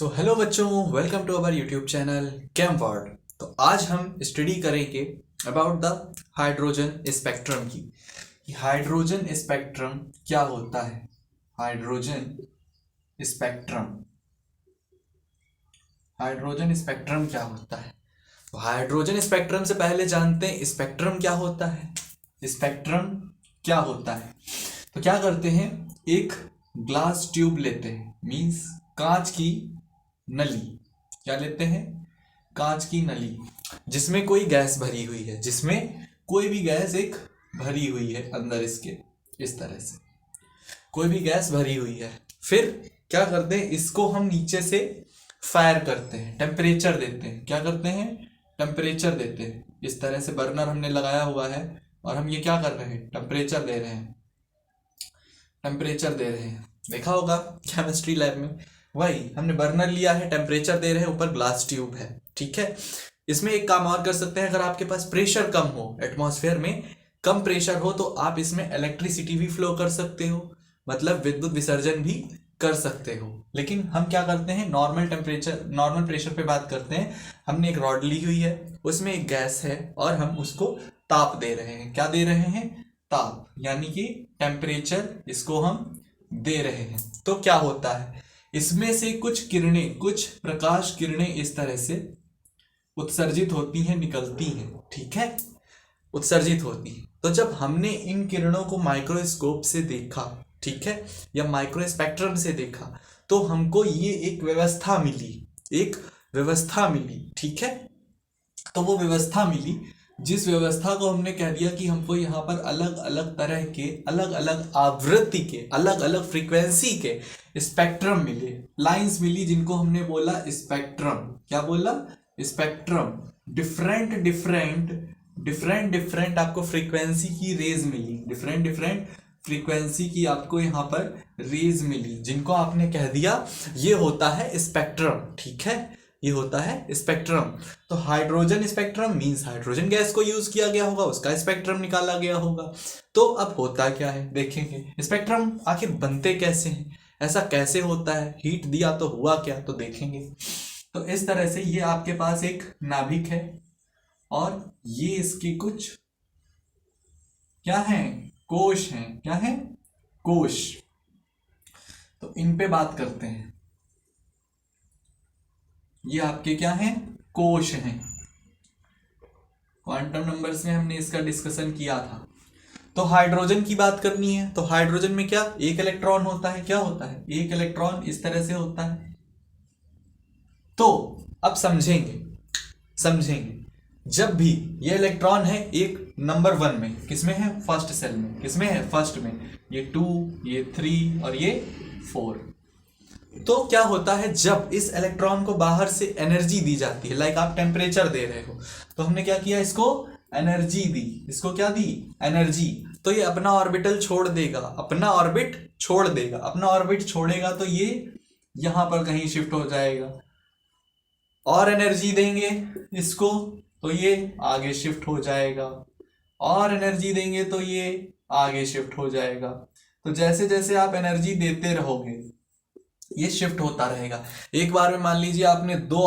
सो hello बच्चों, welcome to our YouTube channel cam word. तो आज हम स्टडी करेंगे अबाउट द हाइड्रोजन स्पेक्ट्रम की कि हाइड्रोजन स्पेक्ट्रम क्या होता है। हाइड्रोजन स्पेक्ट्रम हाइड्रोजन स्पेक्ट्रम क्या होता है। तो हाइड्रोजन स्पेक्ट्रम से पहले जानते हैं स्पेक्ट्रम क्या होता है। स्पेक्ट्रम क्या होता है तो क्या करते हैं, एक ग्लास ट्यूब लेते हैं, मींस कांच की नली। क्या लेते हैं? कांच की नली जिसमें कोई गैस भरी हुई है, जिसमें कोई भी गैस एक भरी हुई है अंदर, इसके इस तरह से कोई भी गैस भरी हुई है। फिर क्या करते हैं, इसको हम नीचे से फायर करते हैं, टेम्परेचर देते हैं। क्या करते हैं? टेम्परेचर देते हैं। इस तरह से बर्नर हमने लगाया हुआ है और हम ये क्या कर रहे हैं, टेम्परेचर दे रहे हैं। टेम्परेचर दे रहे हैं, देखा होगा केमिस्ट्री लैब में, वही हमने बर्नर लिया है, टेम्परेचर दे रहे हैं, ऊपर ग्लास ट्यूब है। ठीक है, इसमें एक काम और कर सकते हैं, अगर आपके पास प्रेशर कम हो, एटमॉस्फेयर में कम प्रेशर हो, तो आप इसमें इलेक्ट्रिसिटी भी फ्लो कर सकते हो, मतलब विद्युत विसर्जन भी कर सकते हो। लेकिन हम क्या करते हैं, नॉर्मल टेम्परेचर नॉर्मल प्रेशर पे बात करते हैं। हमने एक रॉड ली हुई है, उसमें एक गैस है और हम उसको ताप दे रहे हैं। क्या दे रहे हैं? ताप, यानी कि टेम्परेचर इसको हम दे रहे हैं। तो क्या होता है, इसमें से कुछ किरणें, कुछ प्रकाश किरणें इस तरह से उत्सर्जित होती हैं, निकलती हैं। ठीक है, उत्सर्जित होती है। तो जब हमने इन किरणों को माइक्रोस्कोप से देखा, ठीक है, या माइक्रोस्पेक्ट्रम से देखा, तो हमको ये एक व्यवस्था मिली, एक व्यवस्था मिली। ठीक है, तो वो व्यवस्था मिली, जिस व्यवस्था को हमने कह दिया कि हमको यहाँ पर अलग अलग तरह के, अलग अलग आवृत्ति के, अलग अलग फ्रीक्वेंसी के स्पेक्ट्रम मिले, लाइंस मिली, जिनको हमने बोला स्पेक्ट्रम। क्या बोला? स्पेक्ट्रम। डिफरेंट डिफरेंट आपको फ्रीक्वेंसी की रेज मिली, डिफरेंट फ्रीक्वेंसी की आपको यहाँ पर रेज मिली, जिनको आपने कह दिया ये होता है स्पेक्ट्रम। ठीक है, ये होता है स्पेक्ट्रम। तो hydrogen spectrum means hydrogen gas को यूज किया गया होगा, उसका स्पेक्ट्रम निकाला गया होगा। तो अब होता क्या है देखेंगे, स्पेक्ट्रम आखिर बनते कैसे हैं, ऐसा कैसे होता है, हीट दिया तो हुआ क्या, तो देखेंगे। तो इस तरह से ये आपके पास एक नाभिक है और ये इसके कुछ क्या है, कोश हैं। क्या है? कोश। तो इन पे बात करते हैं। ये आपके क्या हैं? कोश हैं। क्वांटम नंबर्स में हमने इसका डिस्कशन किया था। तो हाइड्रोजन की बात करनी है, तो हाइड्रोजन में क्या, एक इलेक्ट्रॉन होता है। क्या होता है? एक इलेक्ट्रॉन इस तरह से होता है। तो अब समझेंगे जब भी ये इलेक्ट्रॉन है एक नंबर 1 में, किसमें है? फर्स्ट सेल में। किसमें है? फर्स्ट में। ये 2, ये 3 और ये 4। तो क्या होता है, जब इस इलेक्ट्रॉन को बाहर से एनर्जी दी जाती है, लाइक आप टेम्परेचर दे रहे हो, तो हमने क्या किया, इसको एनर्जी दी। इसको क्या दी? एनर्जी। तो ये अपना ऑर्बिटल छोड़ देगा, अपना ऑर्बिट छोड़ देगा। अपना ऑर्बिट छोड़ेगा तो ये यहां पर कहीं शिफ्ट हो जाएगा, और एनर्जी देंगे इसको तो ये आगे शिफ्ट हो जाएगा, और एनर्जी देंगे तो ये आगे शिफ्ट हो जाएगा। तो जैसे जैसे आप एनर्जी देते रहोगे ये शिफ्ट होता रहेगा। एक बार में मान लीजिए आपने दो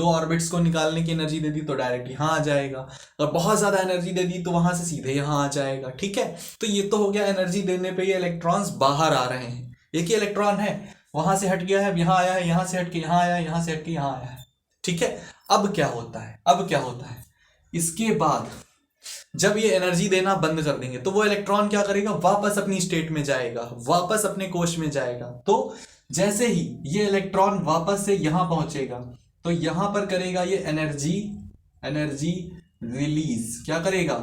ऑर्बिट्स को निकालने की एनर्जी दे दी तो डायरेक्ट यहाँ आ जाएगा, और बहुत ज्यादा एनर्जी दे दी तो वहां से सीधे यहाँ आ जाएगा। ठीक है, तो ये तो हो गया एनर्जी देने पे ये इलेक्ट्रॉन्स बाहर आ रहे हैं। एक ही इलेक्ट्रॉन है, वहां से हट गया है, यहाँ आया है, यहाँ से हट के यहाँ आया, यहाँ से हट के यहाँ आया है। ठीक है, अब क्या होता है, इसके बाद जब ये एनर्जी देना बंद कर देंगे तो वो इलेक्ट्रॉन क्या करेगा, वापस अपनी स्टेट में जाएगा, वापस अपने कोश में जाएगा। तो जैसे ही ये इलेक्ट्रॉन वापस से यहां पहुंचेगा तो यहां पर करेगा ये एनर्जी रिलीज। क्या करेगा?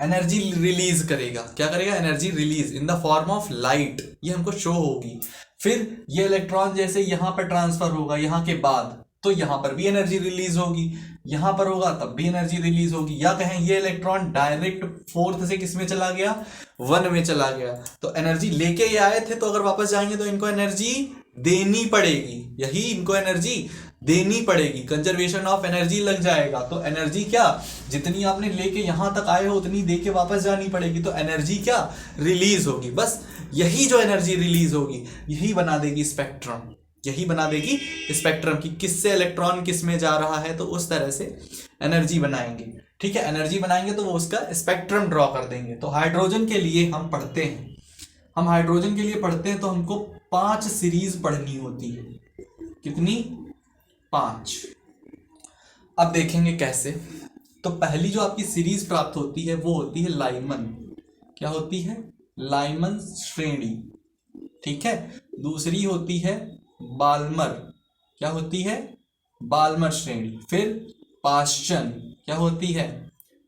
एनर्जी रिलीज करेगा। क्या करेगा? Energy release in the form of light. ये हमको शो होगी। फिर ये इलेक्ट्रॉन जैसे यहां पर ट्रांसफर होगा, यहां के बाद तो यहां पर भी एनर्जी रिलीज होगी, यहां पर होगा तब भी एनर्जी रिलीज होगी। या कहें ये इलेक्ट्रॉन डायरेक्ट 4th से किस में चला गया, 1 में चला गया। तो एनर्जी लेके ये आए थे, तो अगर वापस जाएंगे तो इनको एनर्जी देनी पड़ेगी, यही इनको एनर्जी देनी पड़ेगी, कंजर्वेशन ऑफ एनर्जी लग जाएगा। तो एनर्जी क्या, जितनी आपने लेके यहां तक आए हो उतनी दे के वापस जानी पड़ेगी, तो एनर्जी क्या, रिलीज होगी। बस यही जो एनर्जी रिलीज होगी यही बना देगी स्पेक्ट्रम। यही बना देगी स्पेक्ट्रम की, किससे इलेक्ट्रॉन किस में जा रहा है, तो उस तरह से एनर्जी बनाएंगे। ठीक है, एनर्जी बनाएंगे तो वो उसका स्पेक्ट्रम ड्रॉ कर देंगे। तो हाइड्रोजन के लिए हम पढ़ते हैं, हम हाइड्रोजन के लिए पढ़ते हैं तो हमको 5 सीरीज पढ़नी होती है। कितनी? 5। अब देखेंगे कैसे। तो पहली जो आपकी सीरीज प्राप्त होती है वो होती है लाइमन। क्या होती है? लाइमन श्रेणी। ठीक है, दूसरी होती है बाल्मर। क्या होती है? बाल्मर श्रेणी। फिर पाश्चन। क्या होती है?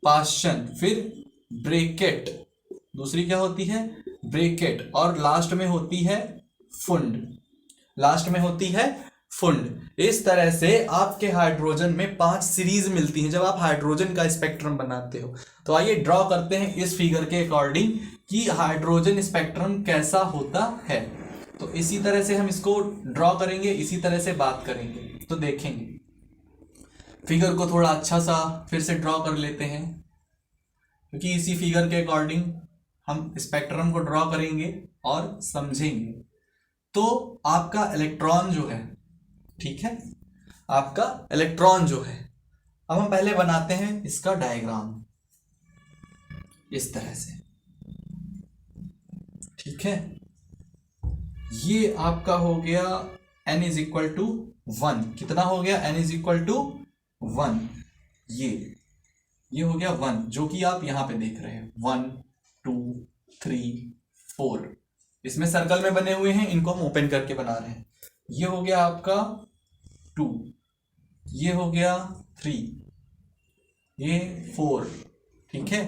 पाश्चन। फिर ब्रेकेट, दूसरी क्या होती है? ब्रेकेट। और लास्ट में होती है फुंड। लास्ट में होती है फुंड। इस तरह से आपके हाइड्रोजन में 5 सीरीज मिलती हैं जब आप हाइड्रोजन का स्पेक्ट्रम बनाते हो। तो आइए ड्रॉ करते हैं इस फिगर के अकॉर्डिंग कि हाइड्रोजन स्पेक्ट्रम कैसा होता है। तो इसी तरह से हम इसको ड्रॉ करेंगे, इसी तरह से बात करेंगे। तो देखेंगे फिगर को थोड़ा अच्छा सा फिर से ड्रॉ कर लेते हैं, क्योंकि इसी फिगर के अकॉर्डिंग हम स्पेक्ट्रम को ड्रॉ करेंगे और समझेंगे। तो आपका इलेक्ट्रॉन जो है, ठीक है, आपका इलेक्ट्रॉन जो है, अब हम पहले बनाते हैं इसका डायग्राम इस तरह से। ठीक है, ये आपका हो गया n इज इक्वल टू 1। कितना हो गया? n is equal to 1। ये हो गया 1, जो कि आप यहां पे देख रहे हैं 1 2 3 4। इसमें सर्कल में बने हुए हैं, इनको हम ओपन करके बना रहे हैं। ये हो गया आपका 2, ये हो गया 3, ये 4, ठीक है,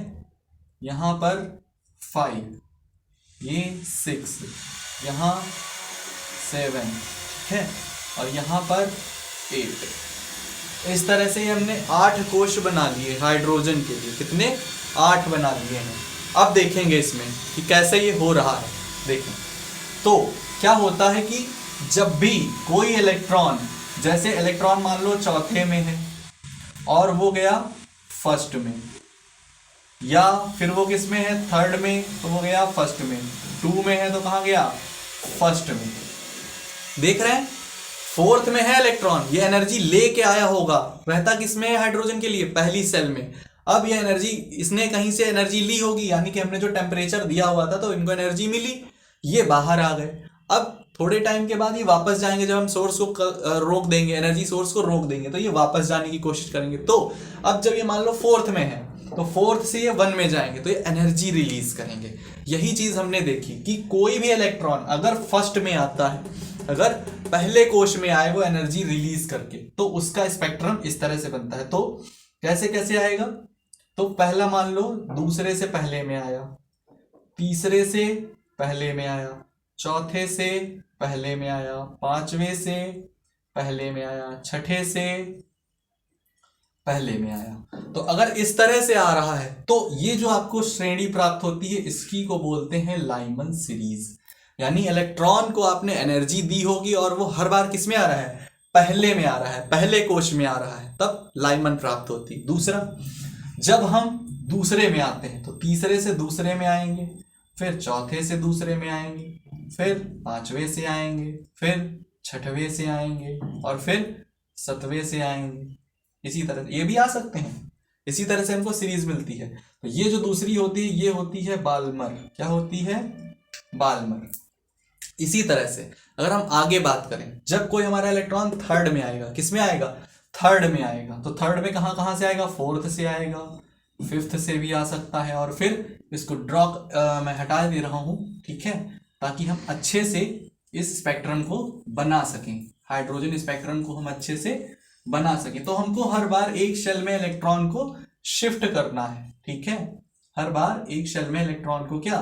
यहां पर 5, ये 6, यहां 7, ठीक है, और यहां पर 8। इस तरह से हमने 8 कोश बना लिए हाइड्रोजन के लिए। कितने? 8 बना लिए हैं। अब देखेंगे इसमें कि कैसे ये हो रहा है। देखें तो क्या होता है कि जब भी कोई इलेक्ट्रॉन, जैसे इलेक्ट्रॉन मान लो चौथे में है और वो गया फर्स्ट में, या फिर वो किस में है? थर्ड में, तो वो गया फर्स्ट में। 2 में है तो कहाँ गया? फर्स्ट में। देख रहे हैं, फोर्थ में है इलेक्ट्रॉन, ये एनर्जी लेके आया होगा। रहता किसमें है हाइड्रोजन के लिए? पहली सेल में। अब ये एनर्जी, इसने कहीं से एनर्जी ली होगी, यानी कि हमने जो टेम्परेचर दिया हुआ था तो इनको एनर्जी मिली, ये बाहर आ गए। अब थोड़े टाइम के बाद ये वापस जाएंगे, जब हम सोर्स को रोक देंगे, एनर्जी सोर्स को रोक देंगे, तो ये वापस जाने की कोशिश करेंगे। तो अब जब ये मान लो फोर्थ में है तो फोर्थ से ये 1 में जाएंगे, तो ये एनर्जी रिलीज करेंगे। यही चीज हमने देखी कि कोई भी इलेक्ट्रॉन अगर फर्स्ट में आता है, अगर पहले कोश में आए वो एनर्जी रिलीज करके, तो उसका स्पेक्ट्रम इस तरह से बनता है। तो कैसे कैसे आएगा? तो पहला मान लो दूसरे से पहले में आया, तीसरे से पहले में आया, चौथे से पहले में आया, पांचवें से पहले में आया, छठे से पहले में आया। तो अगर इस तरह से आ रहा है तो ये जो आपको श्रेणी प्राप्त होती है, इसकी को बोलते हैं लाइमन सीरीज। यानी इलेक्ट्रॉन को आपने एनर्जी दी होगी और वो हर बार किस में आ रहा है? पहले में आ रहा है, पहले कोश में आ रहा है, तब लाइमन प्राप्त होती है। दूसरा, जब हम दूसरे में आते हैं तो तीसरे से दूसरे में आएंगे, फिर चौथे से दूसरे में आएंगे, फिर पांचवें से आएंगे, फिर छठवें से आएंगे, और फिर 7वें से आएंगे। इसी तरह ये भी आ सकते हैं। इसी तरह से हमको सीरीज मिलती है। तो ये जो दूसरी होती है ये होती है बाल्मर। क्या होती है? बाल्मर। इसी तरह से अगर हम आगे बात करें, जब कोई हमारा इलेक्ट्रॉन थर्ड में आएगा, किस में आएगा? थर्ड में आएगा। तो थर्ड में कहाँ से आएगा? फोर्थ से आएगा, फिफ्थ से भी आ सकता है। और फिर इसको ड्रॉ मैं हटा दे रहा हूं, ठीक है, ताकि हम अच्छे से इस स्पेक्ट्रम को बना सकें, हाइड्रोजन स्पेक्ट्रम को हम अच्छे से बना सकें। तो हमको हर बार एक शेल में इलेक्ट्रॉन को शिफ्ट करना है, ठीक है, हर बार एक शेल में इलेक्ट्रॉन को क्या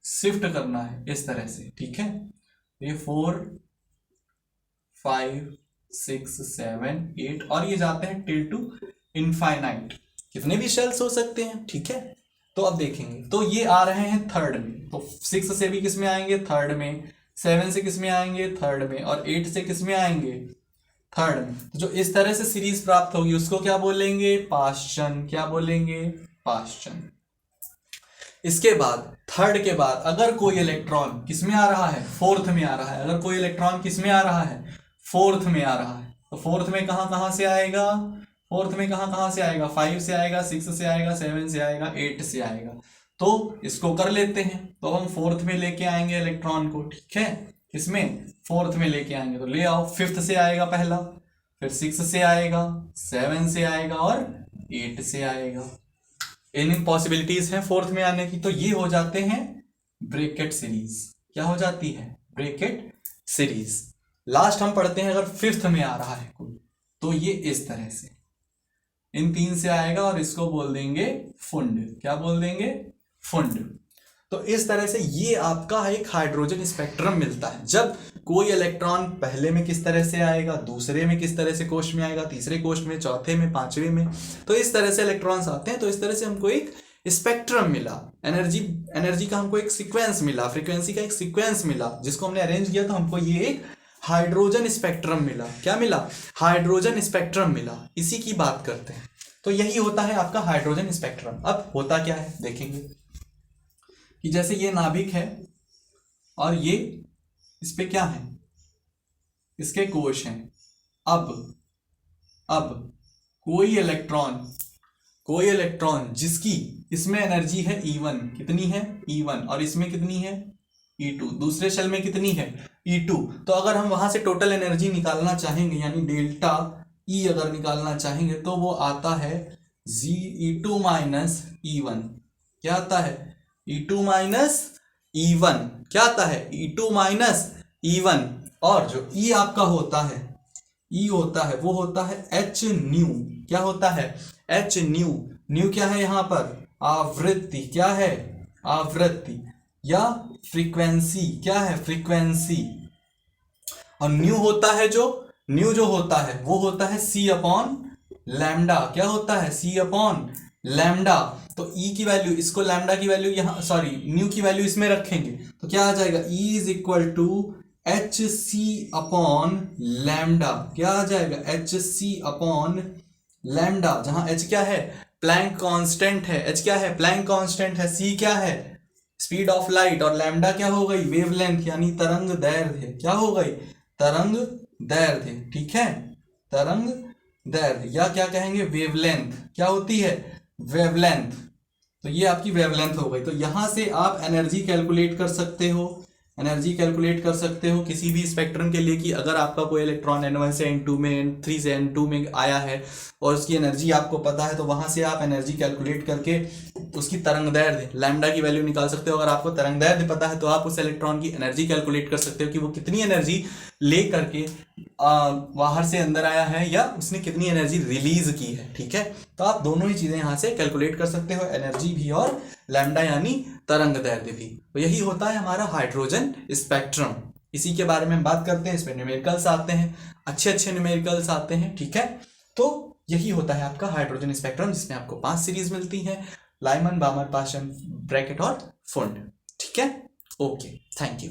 शिफ्ट करना है, इस तरह से, ठीक है। ये 4 5 6 7 8 और ये जाते हैं टिल टू इनफाइनाइट, कितने भी शेल्स हो सकते हैं, ठीक है। तो अब देखेंगे, तो ये आ रहे हैं थर्ड में, तो 6 से भी किस में आएंगे? थर्ड में। 7 से किस में आएंगे? थर्ड में। और 8 से किस में आएंगे? थर्ड में। तो जो इस तरह से सीरीज प्राप्त होगी उसको क्या बोलेंगे? पाश्चन। क्या बोलेंगे? पाश्चन। इसके बाद थर्ड के बाद अगर कोई इलेक्ट्रॉन किस में आ रहा है? फोर्थ में आ रहा है। अगर कोई इलेक्ट्रॉन किस में आ रहा है? फोर्थ में आ रहा है, तो फोर्थ में कहाँ कहाँ से आएगा, फोर्थ में कहाँ कहाँ से आएगा, 5 से आएगा, 6 से आएगा, 7 से आएगा, 8 से आएगा। तो इसको कर लेते हैं, तो हम फोर्थ में लेके आएंगे इलेक्ट्रॉन को, ठीक है, इसमें फोर्थ में लेके आएंगे, तो ले आओ, फिफ्थ से आएगा पहला, फिर 6 से आएगा, 7 से आएगा और 8 से आएगा। इन पॉसिबिलिटीज हैं फोर्थ में आने की। तो ये हो जाते हैं ब्रैकेट सीरीज। क्या हो जाती है, ब्रैकेट सीरीज। लास्ट हम पढ़ते हैं, अगर फिफ्थ में आ रहा है कोई, तो ये इस तरह से इन 3 से आएगा और इसको बोल देंगे फुंड। क्या बोल देंगे, फुंड। तो इस तरह से ये आपका एक हाइड्रोजन स्पेक्ट्रम मिलता है। जब कोई इलेक्ट्रॉन पहले में किस तरह से आएगा, दूसरे में किस तरह से कोश में आएगा, तीसरे कोश में, चौथे में, पांचवें में, तो इस तरह से इलेक्ट्रॉन्स आते हैं। तो इस तरह से हमको एक स्पेक्ट्रम मिला, एनर्जी का हमको एक सीक्वेंस मिला, फ्रीक्वेंसी का एक सीक्वेंस मिला, जिसको हमने अरेंज किया तो हमको ये एक हाइड्रोजन स्पेक्ट्रम मिला। क्या मिला, हाइड्रोजन स्पेक्ट्रम मिला। इसी की बात करते हैं। तो यही होता है आपका हाइड्रोजन स्पेक्ट्रम। अब होता क्या है देखेंगे कि जैसे ये नाभिक है और ये इस पे क्या है, इसके कोश हैं। अब कोई इलेक्ट्रॉन जिसकी इसमें एनर्जी है E1, कितनी है E1, और इसमें कितनी है E2, दूसरे शेल में कितनी है E2। तो अगर हम वहां से टोटल एनर्जी निकालना चाहेंगे, यानी डेल्टा E अगर निकालना चाहेंगे, तो वो आता है E2 माइनस E1। क्या आता है, E2 माइनस E1। क्या आता है, E2 माइनस E1। और जो E आपका होता है, E होता है, वो होता है H न्यू। क्या होता है, H न्यू। न्यू क्या है यहाँ पर, आवृत्ति। क्या है, आवृत्ति या फ्रीक्वेंसी। क्या है, फ्रीक्वेंसी। और न्यू जो होता है वो होता है C अपॉन लैम्डा। क्या होता है, C अपॉन लैम्डा। तो E की वैल्यू, इसको लैम्डा की वैल्यू यहाँ, सॉरी न्यू की वैल्यू इसमें रखेंगे, तो क्या आ जाएगा, E is equal to HC upon lambda. क्या आ जाएगा, HC अपॉन लैम्डा, जहां H क्या है, प्लैंक कांस्टेंट है। H क्या है, प्लैंक कांस्टेंट है। C क्या है, स्पीड ऑफ लाइट, और लैम्डा क्या हो गई, वेवलेंथ, यानी तरंग दैर्ध्य। क्या हो गई, तरंग दैर्ध्य। ठीक है, तरंग दैर्ध्य, या क्या कहेंगे, वेवलेंथ। क्या होती है, वेवलेंथ। तो ये आपकी वेवलेंथ हो गई। तो यहां से आप एनर्जी कैलकुलेट कर सकते हो, किसी भी स्पेक्ट्रम के लिए, कि अगर आपका कोई इलेक्ट्रॉन N1 से N2 में, N3 से N2 में आया है और उसकी एनर्जी आपको पता है, तो वहां से आप एनर्जी कैलकुलेट करके उसकी तरंगदैर्ध्य लैम्डा की वैल्यू निकाल सकते हो। अगर आपको तरंगदैर्ध्य पता है तो आप उस इलेक्ट्रॉन की एनर्जी कैलकुलेट कर सकते हो कि वो कितनी एनर्जी ले करके बाहर से अंदर आया है, या उसने कितनी एनर्जी रिलीज की है। ठीक है, तो आप दोनों ही चीजें यहाँ से कैलकुलेट कर सकते हो, एनर्जी भी और लैम्डा यानी तरंगदैर्ध्य भी। तो यही होता है हमारा हाइड्रोजन स्पेक्ट्रम। इसी के बारे में बात करते हैं। इसमें न्यूमेरिकल्स आते हैं, अच्छे न्यूमेरिकल्स आते हैं। ठीक है, तो यही होता है आपका हाइड्रोजन स्पेक्ट्रम, जिसमें आपको 5 सीरीज मिलती हैं, लाइमन, बामर, पाशन, ब्रैकेट और फुंड। ठीक है, ओके, थैंक यू।